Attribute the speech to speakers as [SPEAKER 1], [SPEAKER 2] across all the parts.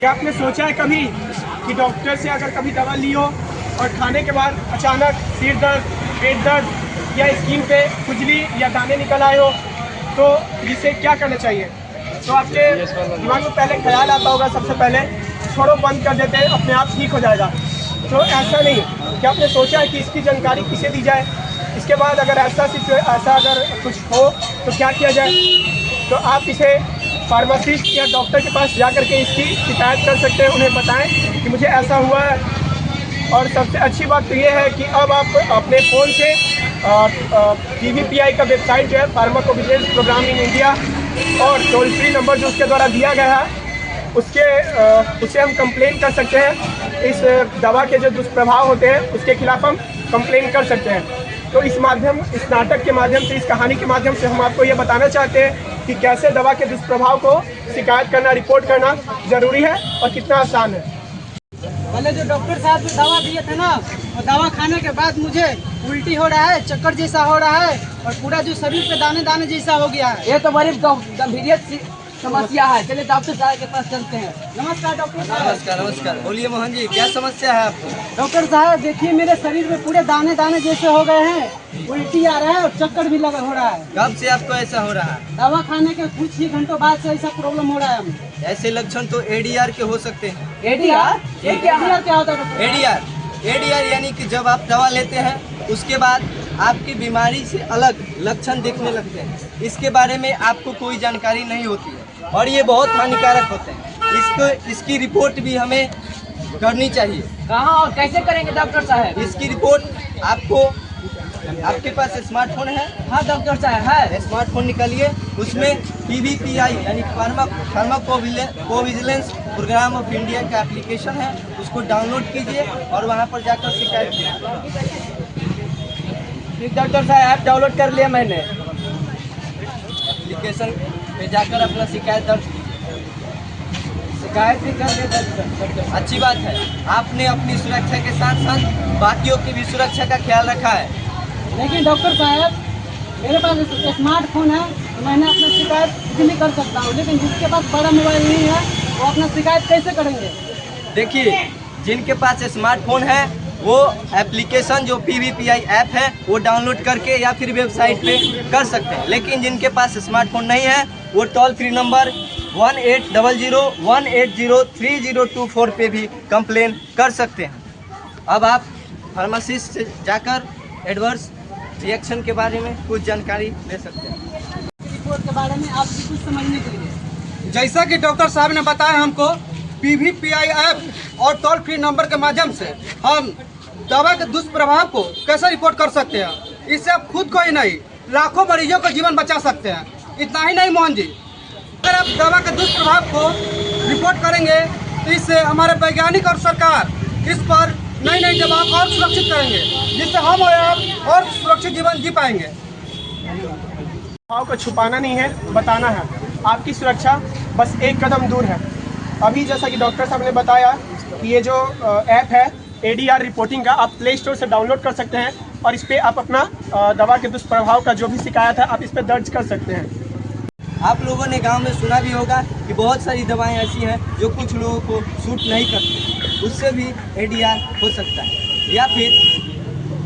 [SPEAKER 1] क्या आपने सोचा है कभी कि डॉक्टर से अगर कभी दवा ली हो और खाने के बाद अचानक सिर दर्द, पेट दर्द या स्किन पे खुजली या दाने निकल आए हो, तो जिसे क्या करना चाहिए? तो आपके दिमाग में पहले ख्याल आता होगा सबसे पहले छोड़ो, बंद कर देते हैं, अपने आप ठीक हो जाएगा। तो ऐसा नहीं। क्या आपने सोचा है कि इसकी जानकारी किसे दी जाए? इसके बाद अगर ऐसा अगर कुछ हो तो क्या किया जाए? तो आप इसे फार्मासिस्ट या डॉक्टर के पास जा कर के इसकी शिकायत कर सकते हैं। उन्हें बताएं कि मुझे ऐसा हुआ है। और सबसे अच्छी बात तो ये है कि अब आप अपने फ़ोन से PVPI का वेबसाइट जो है, फार्माकोविजिलेंस प्रोग्राम इन इंडिया, और टोल फ्री नंबर जो उसके द्वारा दिया गया है उससे हम कंप्लेन कर सकते हैं। इस दवा के जो दुष्प्रभाव होते हैं उसके खिलाफ हम कंप्लेन कर सकते हैं। तो इस नाटक के माध्यम से, इस कहानी के माध्यम से हम आपको ये बताना चाहते हैं कि कैसे दवा के दुष्प्रभाव को शिकायत करना, रिपोर्ट करना ज़रूरी है और कितना आसान है।
[SPEAKER 2] पहले जो डॉक्टर साहब जो दवा दिए थे ना, और दवा खाने के बाद मुझे उल्टी हो रहा है, चक्कर जैसा हो रहा है और पूरा जो शरीर पे दाने दाने जैसा हो गया है।
[SPEAKER 3] ये तो बड़ी गंभीर समस्या है। चलिए डॉक्टर साहब के पास चलते हैं।
[SPEAKER 2] नमस्कार डॉक्टर साहब।
[SPEAKER 4] नमस्कार नमस्कार। बोलिए मोहन जी, क्या समस्या है आपको?
[SPEAKER 2] डॉक्टर साहब देखिए, मेरे शरीर में पूरे दाने दाने जैसे हो गए हैं, उल्टी आ रहा है और चक्कर भी लगा हो रहा है।
[SPEAKER 4] कब से आपको ऐसा हो रहा है?
[SPEAKER 2] दवा खाने के कुछ ही घंटों बाद से ऐसा प्रॉब्लम हो रहा है हमें।
[SPEAKER 4] ऐसे लक्षण तो ADR के हो सकते हैं।
[SPEAKER 3] ADR? ये क्या है?
[SPEAKER 2] क्या होता है डॉक्टर?
[SPEAKER 4] ADR यानी कि जब आप दवा लेते हैं उसके बाद आपकी बीमारी से अलग लक्षण दिखने लगते हैं। इसके बारे में आपको कोई जानकारी नहीं होती है और ये बहुत हानिकारक होते हैं। इसकी रिपोर्ट भी हमें करनी चाहिए।
[SPEAKER 3] कहाँ और कैसे करेंगे डॉक्टर साहब?
[SPEAKER 4] इसकी रिपोर्ट आपके पास स्मार्टफोन है?
[SPEAKER 3] हाँ डॉक्टर साहब है।
[SPEAKER 4] स्मार्टफोन निकालिए, उसमें PVPI यानी फार्माकोविजिलेंस प्रोग्राम ऑफ इंडिया का एप्लीकेशन है, उसको डाउनलोड कीजिए और वहाँ पर जाकर शिकायत कीजिए।
[SPEAKER 3] ठीक डॉक्टर साहब, ऐप डाउनलोड कर लिया मैंने।
[SPEAKER 4] एप्लीकेशन पे जाकर अपना शिकायत दर्ज कीजिए।
[SPEAKER 3] शिकायत भी कर लिया डॉक्टर।
[SPEAKER 4] अच्छी बात है, आपने अपनी सुरक्षा के साथ साथ बाकियों की भी सुरक्षा का ख्याल रखा है।
[SPEAKER 2] लेकिन डॉक्टर साहब, मेरे पास स्मार्टफोन है तो मैंने अपना शिकायत इजीली कर सकता हूँ, लेकिन जिसके पास बड़ा मोबाइल नहीं है वो अपना शिकायत कैसे करेंगे?
[SPEAKER 4] देखिए, जिनके पास स्मार्टफोन है वो एप्लीकेशन जो PVPI ऐप है वो डाउनलोड करके या फिर वेबसाइट पे कर सकते हैं। लेकिन जिनके पास स्मार्टफोन नहीं है वो टोल फ्री नंबर 1800-180-3024 पे भी कंप्लेन कर सकते हैं। अब आप फार्मासिस्ट से जाकर एडवर्स रिएक्शन के बारे में कुछ जानकारी ले सकते हैं।
[SPEAKER 2] रिपोर्ट के बारे में आपसे कुछ समझने के लिए,
[SPEAKER 5] जैसा कि डॉक्टर साहब ने बताया हमको, PVPI ऐप और टोल फ्री नंबर के माध्यम से हम दवा के दुष्प्रभाव को कैसे रिपोर्ट कर सकते हैं। इससे आप खुद को ही नहीं, लाखों मरीजों का जीवन बचा सकते हैं। इतना ही नहीं मोहन जी, अगर आप दवा के दुष्प्रभाव को रिपोर्ट करेंगे तो इससे हमारे वैज्ञानिक और सरकार इस पर नई नई दवा और सुरक्षित करेंगे, जिससे हम और आप और सुरक्षित जीवन जी पाएंगे।
[SPEAKER 1] भाव को छुपाना नहीं है, बताना है। आपकी सुरक्षा बस एक कदम दूर है। अभी जैसा कि डॉक्टर साहब ने बताया कि ये जो ऐप है ADR रिपोर्टिंग का, आप प्ले स्टोर से डाउनलोड कर सकते हैं और इस पर आप अपना दवा के दुष्प्रभाव का जो भी शिकायत है आप इस पर दर्ज कर सकते हैं।
[SPEAKER 4] आप लोगों ने गांव में सुना भी होगा कि बहुत सारी दवाएं ऐसी हैं जो कुछ लोगों को सूट नहीं करती, उससे भी ADR हो सकता है। या फिर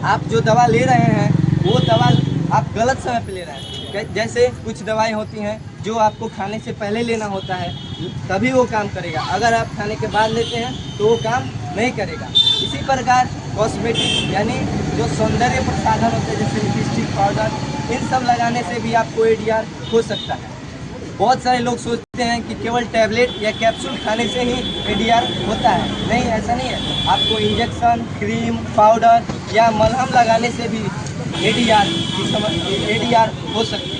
[SPEAKER 4] आप जो दवा ले रहे हैं वो दवा आप गलत समय पे ले रहे हैं। जैसे कुछ दवाएं होती हैं जो आपको खाने से पहले लेना होता है तभी वो काम करेगा, अगर आप खाने के बाद लेते हैं तो वो काम नहीं करेगा। इसी प्रकार कॉस्मेटिक यानी जो सौंदर्य प्रसाधन होते हैं जैसे लिपस्टिक, पाउडर, इन सब लगाने से भी आपको ADR हो सकता है। बहुत सारे लोग सोचते हैं कि केवल टैबलेट या कैप्सूल खाने से ही ADR होता है। नहीं, ऐसा नहीं है। आपको इंजेक्शन, क्रीम, पाउडर या मलहम लगाने से भी ADR हो सकती है।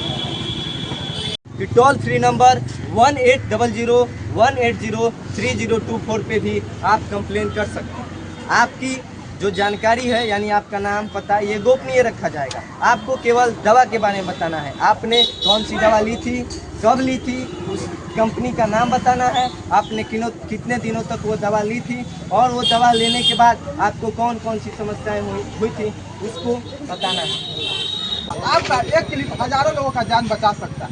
[SPEAKER 4] टोल फ्री नंबर 1800-180-3024 पे भी आप कंप्लेन कर सकते हैं। आपकी जो जानकारी है यानी आपका नाम, पता, ये गोपनीय रखा जाएगा। आपको केवल दवा के बारे में बताना है। आपने कौन सी दवा ली थी, कब ली थी, उस कंपनी का नाम बताना है, आपने कितने दिनों तक वो दवा ली थी और वो दवा लेने के बाद आपको कौन कौन सी समस्याएं हुई थी उसको बताना है।
[SPEAKER 5] आपका एक क्लिप हजारों लोगों का जान बचा सकता है।